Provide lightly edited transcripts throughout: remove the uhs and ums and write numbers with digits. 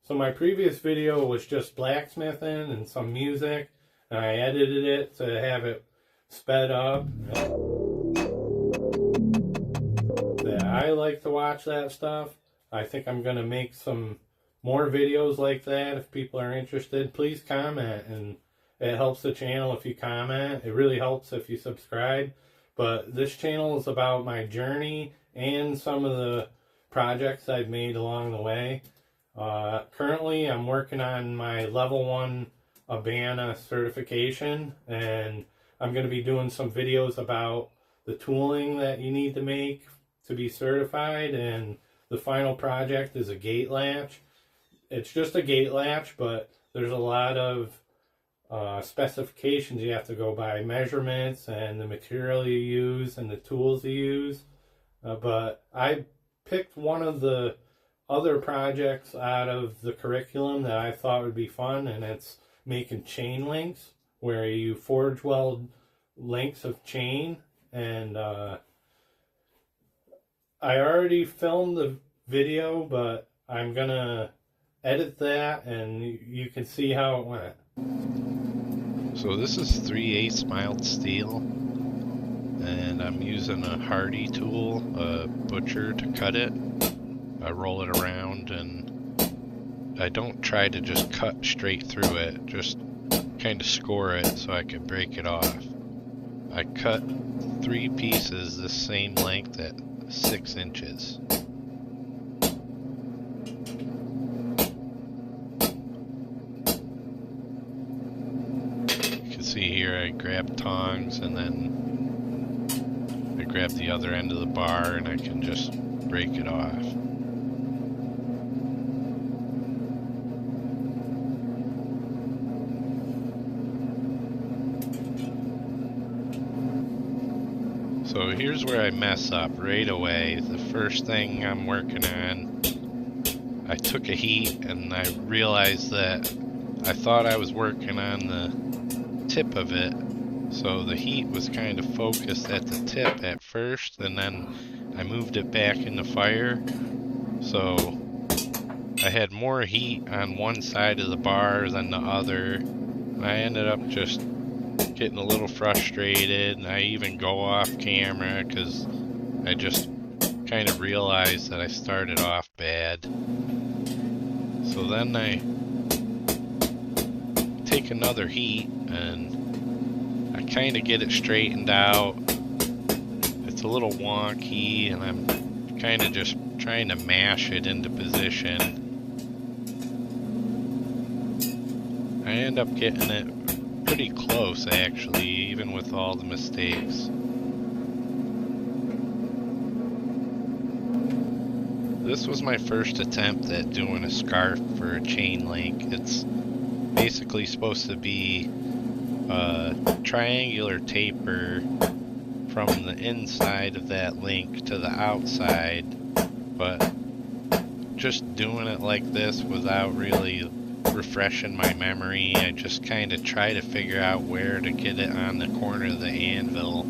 So my previous video was just blacksmithing and some music, and I edited it to have it sped up. I like to watch that stuff. I think I'm going to make some more videos like that if people are interested. Please comment, and it helps the channel if you comment. It really helps if you subscribe. But this channel is about my journey and some of the projects I've made along the way. Currently, I'm working on my level 1 ABANA certification, and I'm going to be doing some videos about the tooling that you need to make to be certified. And the final project is a gate latch. It's just a gate latch, but there's a lot of specifications you have to go by, measurements and the material you use and the tools you use. But I picked one of the other projects out of the curriculum that I thought would be fun, and it's making chain links, where you forge weld lengths of chain. And I already filmed the video, but I'm gonna edit that and you can see how it went. So this is 3/8 mild steel, and I'm using a Hardy tool, a butcher, to cut it. I roll it around, and I don't try to just cut straight through it, just kind of score it so I can break it off. I cut 3 pieces the same length at 6 inches. You can see here I grab tongs, and then I grab the other end of the bar, and I can just break it off. So here's where I mess up right away. The first thing I'm working on, I took a heat and I realized that I thought I was working on the tip of it. So the heat was kind of focused at the tip at first, and then I moved it back in the fire. So I had more heat on one side of the bar than the other. I ended up just getting a little frustrated, and I even go off camera because I just kind of realized that I started off bad. So then I take another heat and I kind of get it straightened out. It's a little wonky, and I'm kind of just trying to mash it into position. I end up getting it pretty close, actually, even with all the mistakes. This was my first attempt at doing a scarf for a chain link. It's basically supposed to be a triangular taper from the inside of that link to the outside, but just doing it like this without really refreshing my memory, I just kind of try to figure out where to get it on the corner of the anvil,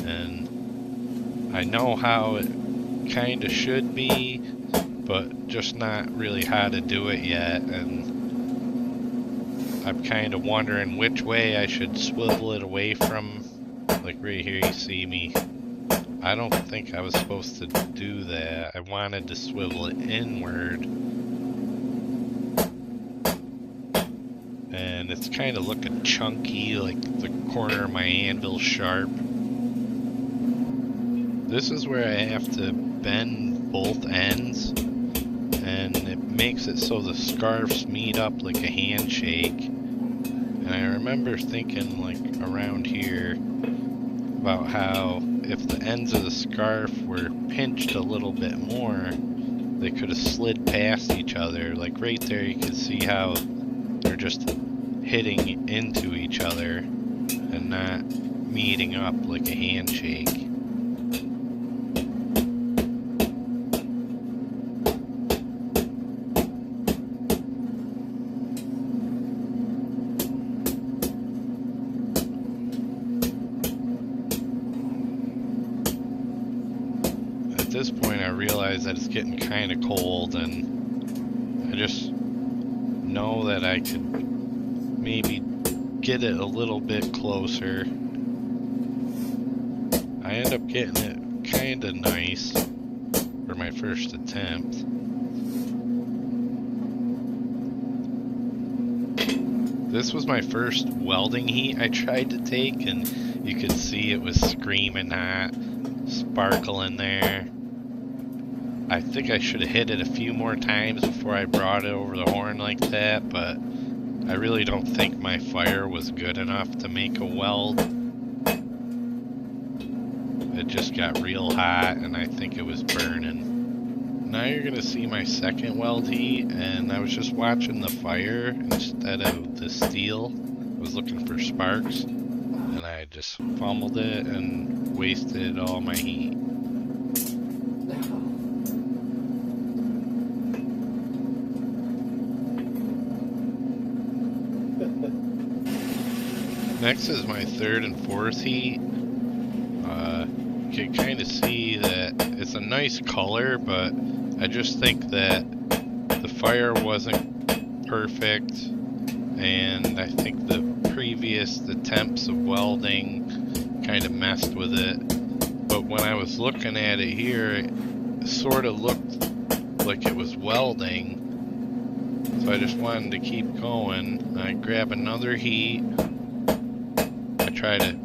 and I know how it kind of should be, but just not really how to do it yet. And I'm kind of wondering which way I should swivel it away from. Like right here you see me, I don't think I was supposed to do that. I wanted to swivel it inward, and it's kind of looking chunky, like the corner of my anvil sharp. This is where I have to bend both ends, and it makes it so the scarves meet up like a handshake. And I remember thinking, like, around here about how if the ends of the scarf were pinched a little bit more, they could have slid past each other. Like right there you can see how they're just hitting into each other and not meeting up like a handshake. At this point I realize that it's getting kind of cold, and I just know that I could maybe get it a little bit closer. I end up getting it kinda nice for my first attempt. This was my first welding heat I tried to take, and you could see it was screaming hot, sparkling there. I think I should have hit it a few more times before I brought it over the horn like that, but I really don't think my fire was good enough to make a weld. It just got real hot and I think it was burning. Now you're gonna see my second weld heat, and I was just watching the fire instead of the steel. I was looking for sparks and I just fumbled it and wasted all my heat. Next is my third and fourth heat. You can kind of see that it's a nice color, but I just think that the fire wasn't perfect, and I think the previous attempts of welding kind of messed with it. But when I was looking at it here, it sort of looked like it was welding, so I just wanted to keep going. I grab another heat. I try to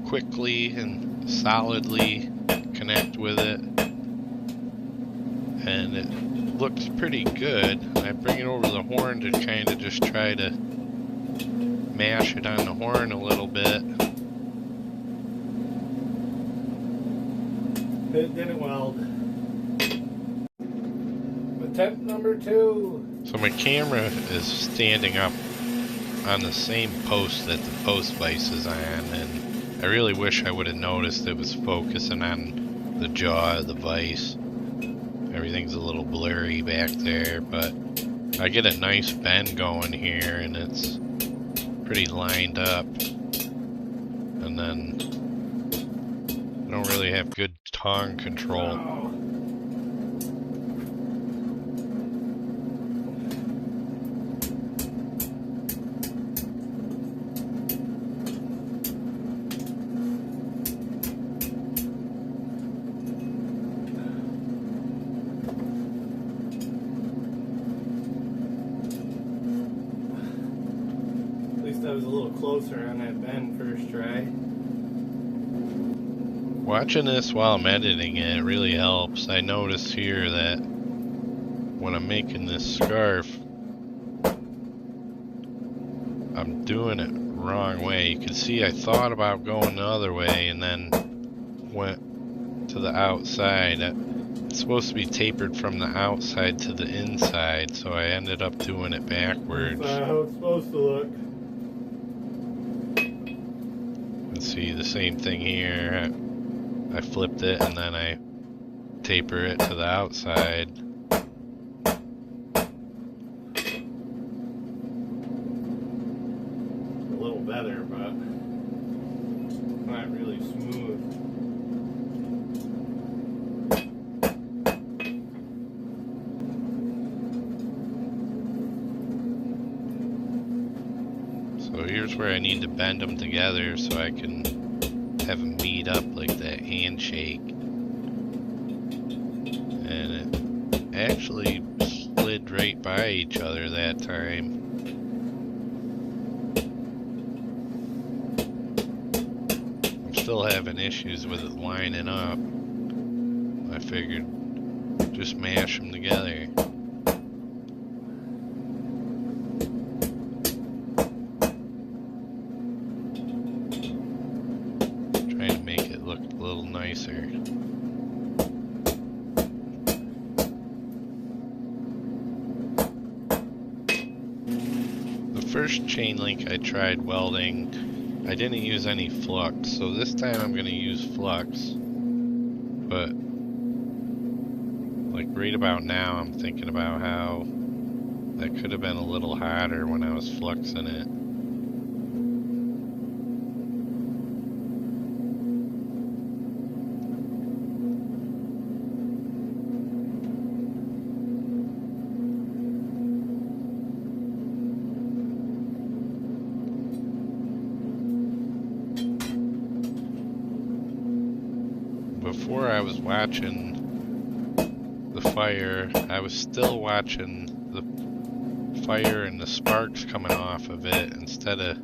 quickly and solidly connect with it, and it looks pretty good. I bring it over the horn to kind of just try to mash it on the horn a little bit. It didn't weld. Attempt number 2. So my camera is standing up on the same post that the post vise is on, and I really wish I would have noticed it was focusing on the jaw of the vise. Everything's a little blurry back there, but I get a nice bend going here and it's pretty lined up. And then I don't really have good tongue control. I was a little closer on that bend first try. Watching this while I'm editing it really helps. I notice here that when I'm making this scarf, I'm doing it wrong way. You can see I thought about going the other way and then went to the outside. It's supposed to be tapered from the outside to the inside, so I ended up doing it backwards. That's not how it's supposed to look. See the same thing here. I flipped it and then I taper it to the outside. A little better, but not really smooth. So here's where I need to bend them together so I can have them meet up like that handshake. And it actually slid right by each other that time. I'm still having issues with it lining up. I figured just mash them together. Nicer. The first chain link I tried welding, I didn't use any flux, so this time I'm going to use flux. But like right about now I'm thinking about how that could have been a little hotter when I was fluxing it. before I was watching the fire, I was still watching the fire and the sparks coming off of it instead of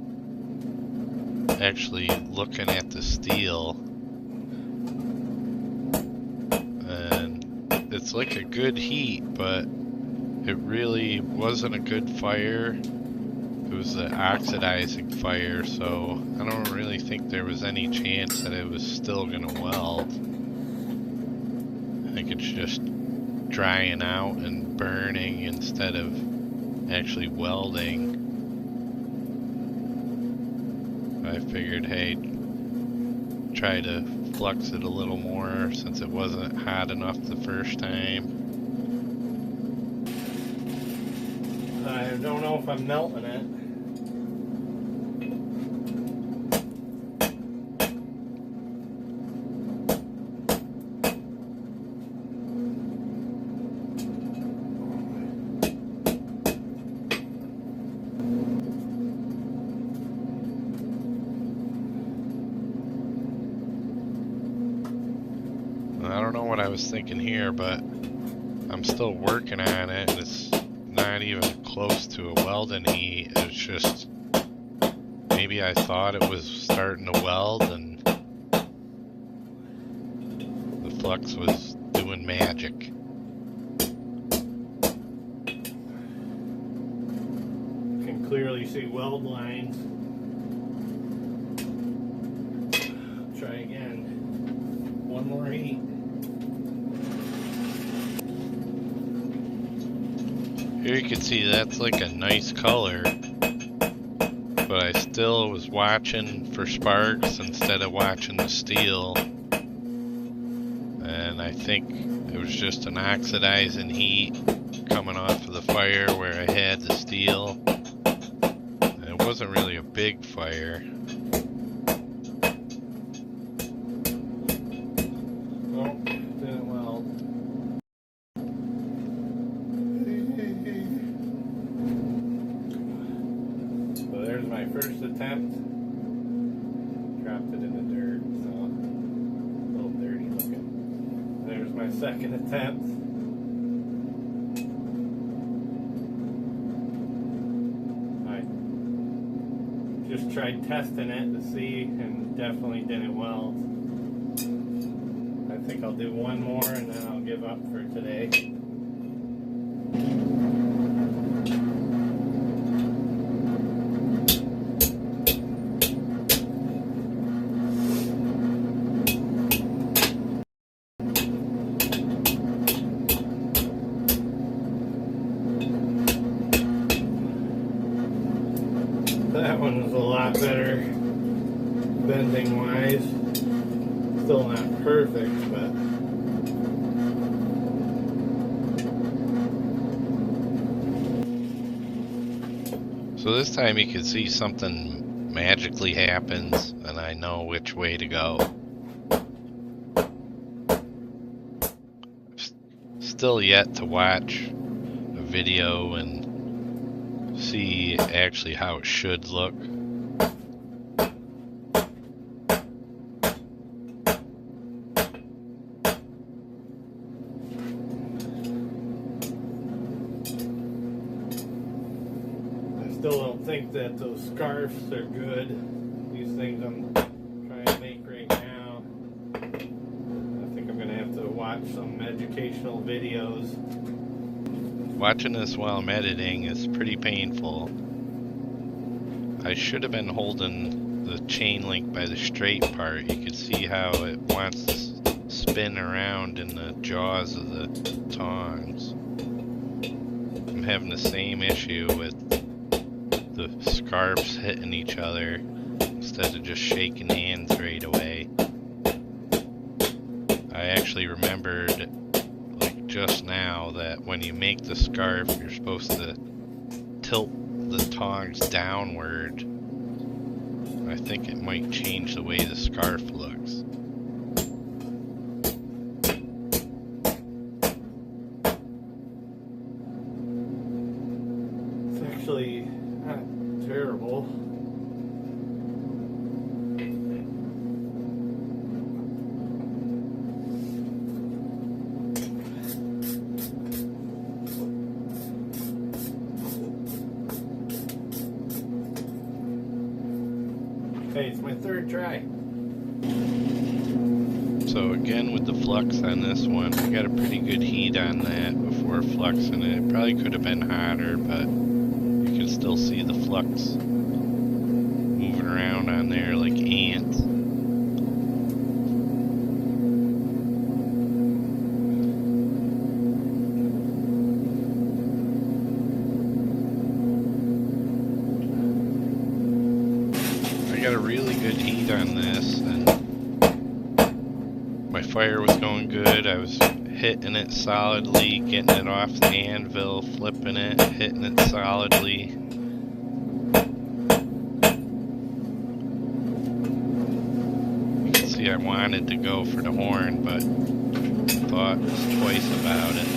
actually looking at the steel. And it's like a good heat, but it really wasn't a good fire. It was an oxidizing fire, so I don't really think there was any chance that it was still gonna weld. I think it's just drying out and burning instead of actually welding. I figured, hey, try to flux it a little more since it wasn't hot enough the first time. I don't know if I'm melting it. I don't know what I was thinking here, but I'm still working on it, and it's not even close to a welding heat. It's just maybe I thought it was starting to weld and the flux was doing magic. Can clearly see weld lines. Try again. One more heat. Here you can see that's like a nice color, but I still was watching for sparks instead of watching the steel. And I think it was just an oxidizing heat coming off of the fire where I had the steel. And it wasn't really a big fire. Oh, didn't weld. So there's my first attempt. Dropped it in the dirt, so a little dirty looking. There's my second attempt. I just tried testing it to see and definitely didn't weld. I think I'll do one more and then I'll give up for today. That one was a lot better bending wise. Still not perfect, but So this time you can see something magically happens and I know which way to go. Still yet to watch a video and see actually how it should look. I still don't think that those scarves are good. These things I'm trying to make right now. I think I'm gonna have to watch some educational videos. Watching this while I'm editing is pretty painful. I should have been holding the chain link by the straight part. You can see how it wants to spin around in the jaws of the tongs. I'm having the same issue with the scarves hitting each other instead of just shaking hands right away. I actually remembered just now that when you make the scarf, you're supposed to tilt the tongs downward. I think it might change the way the scarf looks. It's actually not terrible. Hey, it's my third try. So again, with the flux on this one, I got a pretty good heat on that before fluxing it. It probably could have been hotter, but you can still see the flux moving around on there like ants. I got a really good heat on this, and my fire was going good. I was hitting it solidly, getting it off the anvil, flipping it, hitting it solidly. You can see I wanted to go for the horn, but thought twice about it.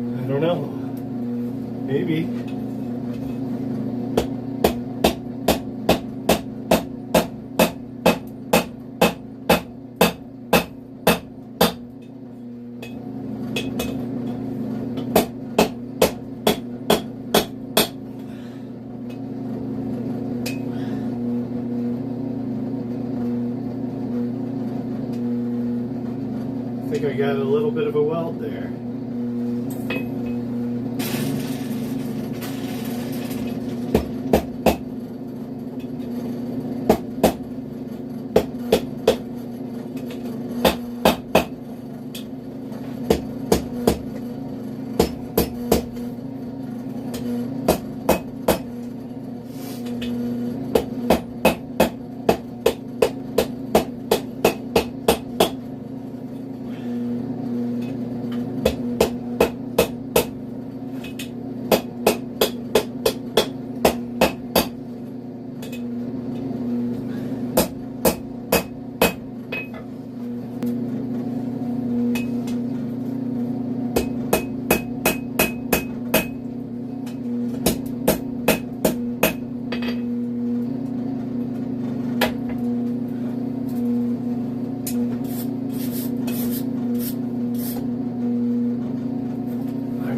I don't know. Maybe. I think I got a little bit of a weld there.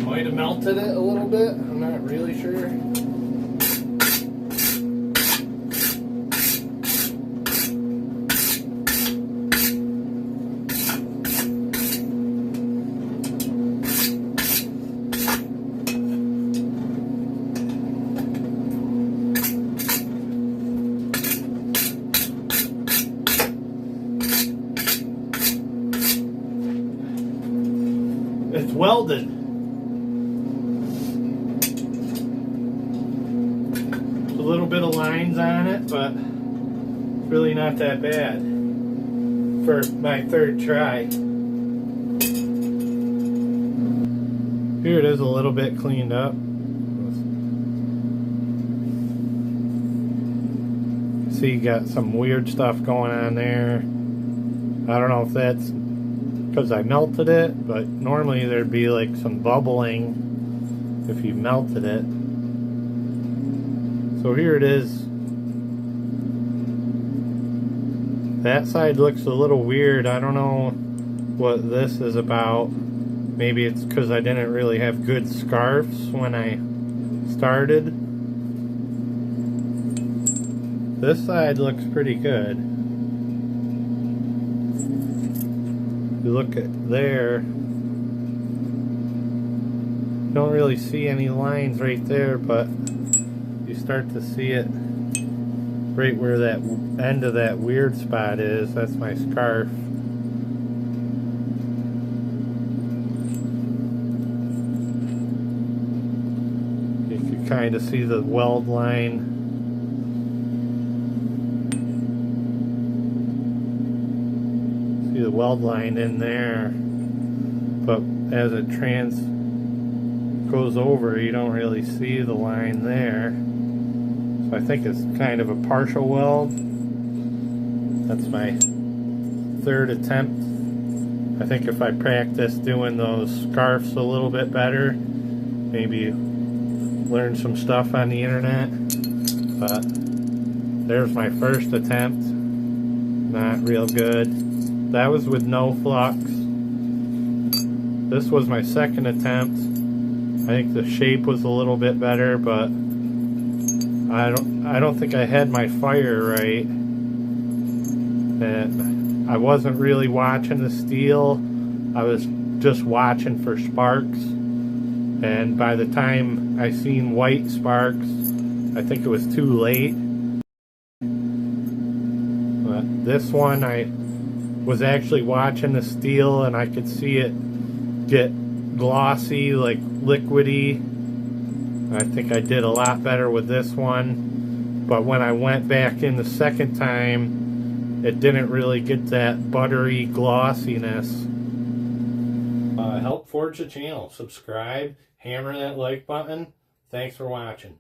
Might have melted it a little bit. I'm not really sure. It's welded. A little bit of lines on it, but it's really not that bad for my third try. Here it is a little bit cleaned up. See, you got some weird stuff going on there. I don't know if that's because I melted it, but normally there'd be like some bubbling if you melted it. So here it is. That side looks a little weird. I don't know what this is about. Maybe it's because I didn't really have good scarves when I started. This side looks pretty good. If you look at there, you don't really see any lines right there, but you start to see it right where that end of that weird spot is. That's my scarf. You can kind of see the weld line. See the weld line in there, but as it goes over, you don't really see the line there. So I think it's kind of a partial weld. That's my third attempt. I think if I practice doing those scarves a little bit better, maybe learn some stuff on the internet. But there's my first attempt. Not real good. that was with no flux. This was my second attempt. I think the shape was a little bit better, but I don't think I had my fire right. And I wasn't really watching the steel. I was just watching for sparks. And by the time I seen white sparks, I think it was too late. But this one, I was actually watching the steel and I could see it get glossy, like liquidy. I think I did a lot better with this one. But when I went back in the second time, it didn't really get that buttery glossiness. Help forge the channel. Subscribe, hammer that like button. Thanks for watching.